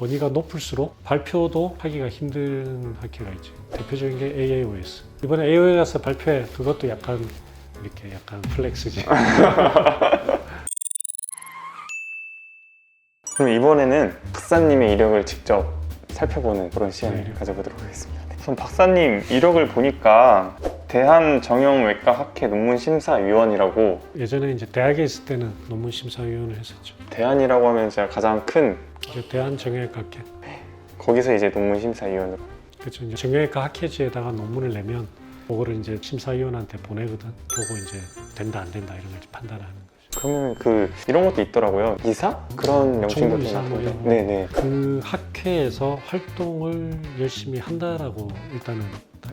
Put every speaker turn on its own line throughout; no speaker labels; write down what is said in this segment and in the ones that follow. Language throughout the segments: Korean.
권위가 높을수록 발표도 하기가 힘든 학회가 있죠. 대표적인 게 AAOS. 이번에 AAOS 발표회 그것도 약간 이렇게 약간 플렉스지.
그럼 이번에는 박사님의 이력을 직접 살펴보는 그런 시간을
네.
가져보도록 하겠습니다. 그럼 박사님 이력을 보니까 대한정형외과학회 논문심사위원이라고,
예전에 이제 대학에 있을 때는 논문 심사위원을 했었죠.
대한이라고 하면 제가 가장 큰,
이제 대한정형외과 학회.
거기서 이제 논문심사위원으로.
그렇죠. 이제 정형외과 학회지에다가 논문을 내면 그거를 이제 심사위원한테 보내거든. 보고 이제 된다 안 된다 이런 걸 판단하는 거죠.
그러면 이런 것도 있더라고요. 이사? 그런 영신도
총무이사 뭐 이런 거.
네네.
그 학회에서 활동을 열심히 한다라고 일단은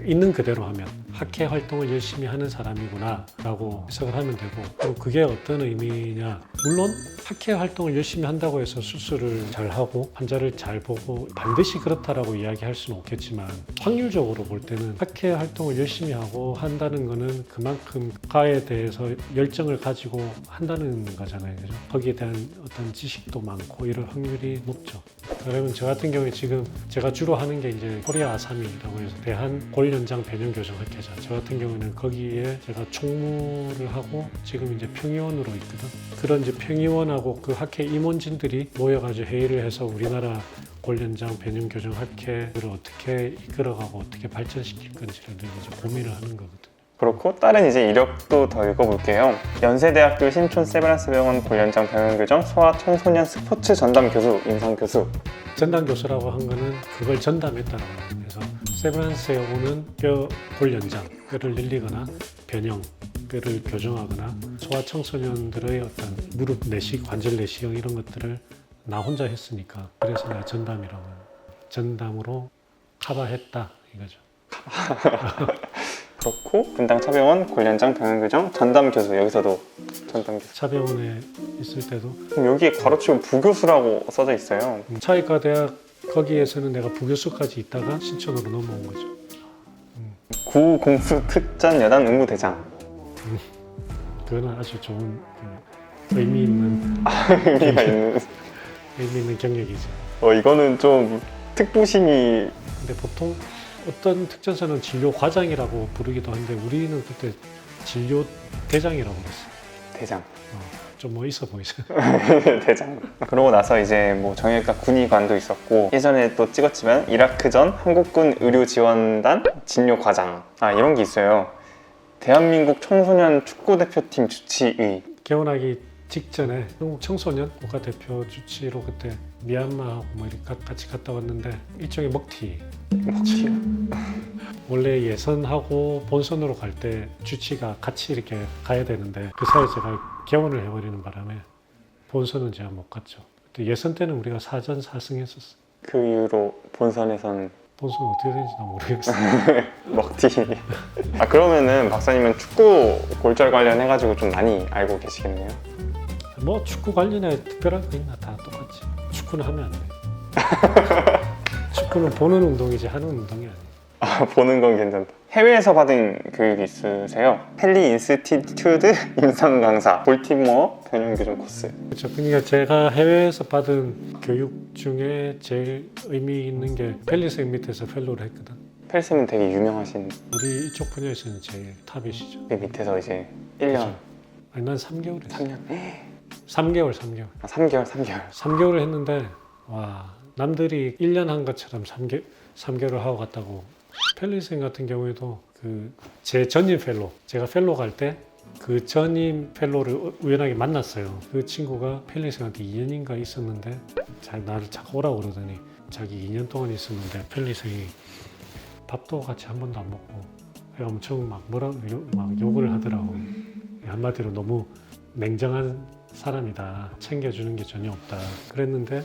있는 그대로 하면 학회 활동을 열심히 하는 사람이구나 라고 해석을 하면 되고, 그리고 그게 어떤 의미냐, 물론 학회 활동을 열심히 한다고 해서 수술을 잘하고 환자를 잘 보고 반드시 그렇다라고 이야기할 수는 없겠지만, 확률적으로 볼 때는 학회 활동을 열심히 하고 한다는 거는 그만큼 과에 대해서 열정을 가지고 한다는 거잖아요. 그죠? 거기에 대한 어떤 지식도 많고 이럴 확률이 높죠. 그러면 저 같은 경우에 지금 제가 주로 하는 게 이제 코리아 아사미라고 해서 대한 골연장 변형교정 학회자. 저 같은 경우에는 거기에 제가 총무를 하고 지금 이제 평의원으로 있거든. 그런 이제 평의원하고 그 학회 임원진들이 모여가지고 회의를 해서 우리나라 골연장 변형교정 학회를 어떻게 이끌어가고 어떻게 발전시킬 건지를 이제 고민을 하는 거거든.
그렇고 다른 이제 이력도 더 읽어볼게요. 연세대학교 신촌 세브란스병원 골연장 병원교정 소아 청소년 스포츠 전담 교수, 임상 교수.
전담 교수라고 한 거는 그걸 전담했다라고 합니다. 그래서 세브란스에 오는 뼈 골연장, 뼈를 늘리거나 변형, 뼈를 교정하거나 소아 청소년들의 어떤 무릎 내식, 관절 내시경 이런 것들을 나 혼자 했으니까 그래서 내가 전담이라고 합니다. 전담으로 커버했다 이거죠.
그렇고 분당 차병원 골연장 병원교정 전담 교수, 여기서도 전담 교수.
차병원에 있을 때도
그럼 여기에 괄호치고 부교수라고 써져 있어요.
차의과 대학 거기에서는 내가 부교수까지 있다가 신촌으로 넘어온 거죠.
구공수특전 여단 응무대장.
그거는 아주 좋은 의미 있는
의미가 있는.
의미 있는 경력이죠.
이거는 좀 특보심이.
근데 보통 어떤 특전사는 진료 과장이라고 부르기도 한데 우리는 그때 진료 대장이라고 그랬어요.
대장.
좀 뭐 있어 보이죠.
대장. 그러고 나서 이제 뭐 정형외과 군의관도 있었고, 예전에 또 찍었지만 이라크전 한국군 의료지원단 진료과장. 이런 게 있어요. 대한민국 청소년 축구대표팀 주치의.
개원하기 직전에 한국 청소년 국가대표 주치로 그때 미얀마하고 뭐 이렇게 같이 갔다 왔는데 일종의 먹튀. 원래 예선하고 본선으로 갈 때 주치가 같이 이렇게 가야 되는데 그 사이에 제가 개원을 해버리는 바람에 본선은 제가 못 갔죠. 그때 예선 때는 우리가 4전 4승했었어.
그 이후로 본선에선
본선 어떻게 되는지 난 모르겠어요.
먹튀. 그러면은 박사님은 축구 골절 관련해가지고 좀 많이 알고 계시겠네요.
뭐 축구 관련해 특별한 거 있나? 다 똑같지. 축구는 하면 안 돼. 축구는 보는 운동이지 하는 운동이 아니에요.
보는 건 괜찮다. 해외에서 받은 교육이 있으세요? 펠리 인스티튜드 임상 강사, 볼티모어 변형교정 코스.
그렇죠. 그러니까 제가 해외에서 받은 교육 중에 제일 의미 있는 게 펠리스 밑에서 펠로를 했거든.
펠쌤은 되게 유명하신.
우리 이쪽 분야에서는 제일 탑이시죠.
그 밑에서 이제 1년,
그렇죠. 아니 난 3개월 했어.
3년,
3개월.
3개월.
3개월 했는데 와, 남들이 1년 한 것처럼 3개월을 하고 갔다고. 펠리스 같은 경우에도 그 제 전임 펠로, 제가 펠로 갈 때 그 전임 펠로를 우연하게 만났어요. 그 친구가 펠리스한테 2년인가 있었는데 나를 자꾸 오라고 그러더니 자기 2년 동안 있었는데 펠리스이 밥도 같이 한 번도 안 먹고 엄청 막 막 욕을 하더라고. 한마디로 너무 냉정한 사람이다. 챙겨주는 게 전혀 없다. 그랬는데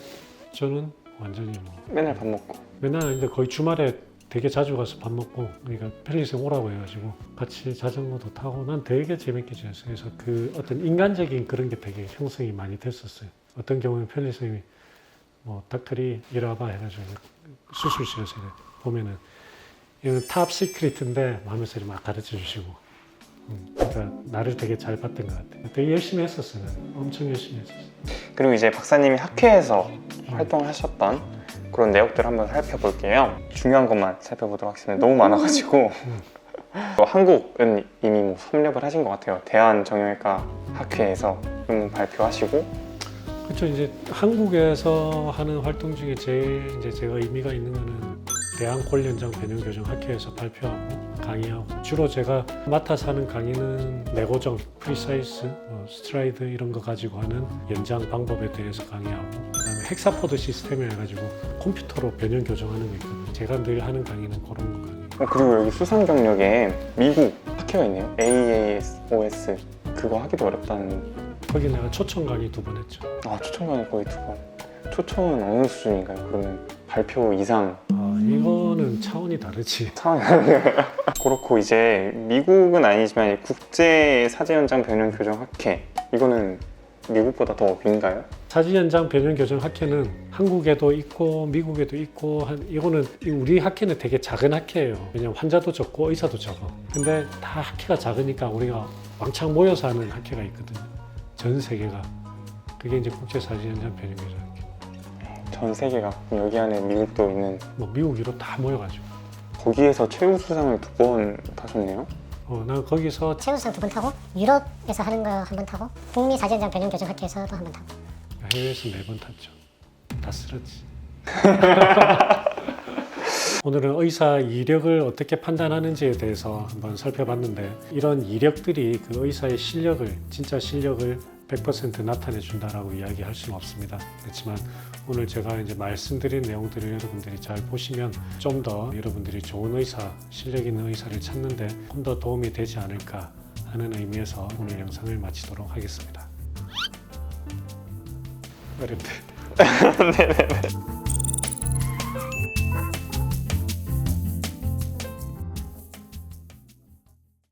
저는 완전히 뭐
맨날 밥 먹고.
맨날 아닌데 거의 주말에 되게 자주 가서 밥 먹고, 그러니까 펠리스 오라고 해가지고 같이 자전거도 타고 난 되게 재밌게 지냈어요. 그래서 그 어떤 인간적인 그런 게 되게 형성이 많이 됐었어요. 어떤 경우는 펠리스님이 뭐 닥터리 이리 와봐 해가지고 수술실에서 보면은 이건 탑 시크릿인데 하면서 막 가르쳐 주시고, 그러니까 나를 되게 잘 봤던 것 같아요. 되게 열심히 했었어요. 나는. 엄청 열심히 했었어요.
그리고 이제 박사님이 학회에서 활동을 하셨던 그런 내역들을 한번 살펴볼게요. 중요한 것만 살펴보도록 하겠습니다. 너무 많아가지고 한국은 이미 뭐 섭렵을 하신 것 같아요. 대한정형외과 학회에서 발표하시고
그렇죠. 이제 한국에서 하는 활동 중에 제일 이제 제가 의미가 있는 거는 대한골연장 변형교정학회에서 발표하고 강의하고, 주로 제가 맡아서 하는 강의는 내고정, 프리사이스, 스트라이드 이런 거 가지고 하는 연장 방법에 대해서 강의하고, 그다음에 헥사포드 시스템을 해가지고 컴퓨터로 변형 교정하는 거 있거든요. 제가 늘 하는 강의는 그런 강의.
그리고 여기 수상 경력에 미국 학회가 있네요. AASOS 그거 하기도 어렵다는.
거기 내가 초청 강의 2번 했죠.
아, 초청 강의 거의 2번. 초청은 어느 수준인가요? 그러면 발표 이상
이거는 차원이 다르지.
상황이 그렇고 이제 미국은 아니지만 국제 사제 현장 변형 교정 학회 이거는 미국보다 더 위인가요?
사지 연장 변형 교정 학회는 한국에도 있고 미국에도 있고, 이거는 우리 학회는 되게 작은 학회예요. 왜냐면 환자도 적고 의사도 적어. 근데 다 학회가 작으니까 우리가 왕창 모여서 하는 학회가 있거든요. 전 세계가. 그게 이제 국제 사지 연장 변형 교정 학회.
전 세계가. 그럼 여기 안에 미국도 있는.
뭐 미국 위로 다 모여가지고.
거기에서 최우수상을 2번 타셨네요.
난 거기서
최우수상 2번 타고, 유럽에서 하는 거 한 번 타고, 북미 사제연장 변형 교정 학회에서도 한 번 타고.
해외에서 4번 탔죠. 다 쓰러지. 오늘은 의사 이력을 어떻게 판단하는지에 대해서 한번 살펴봤는데, 이런 이력들이 그 의사의 실력을, 진짜 실력을 100% 나타내 준다라고 이야기할 수는 없습니다. 그렇지만 오늘 제가 이제 말씀드린 내용들을 여러분들이 잘 보시면 좀 더 여러분들이 좋은 의사, 실력 있는 의사를 찾는데 좀 더 도움이 되지 않을까 하는 의미에서 오늘 영상을 마치도록 하겠습니다. 어렵대.
네네네.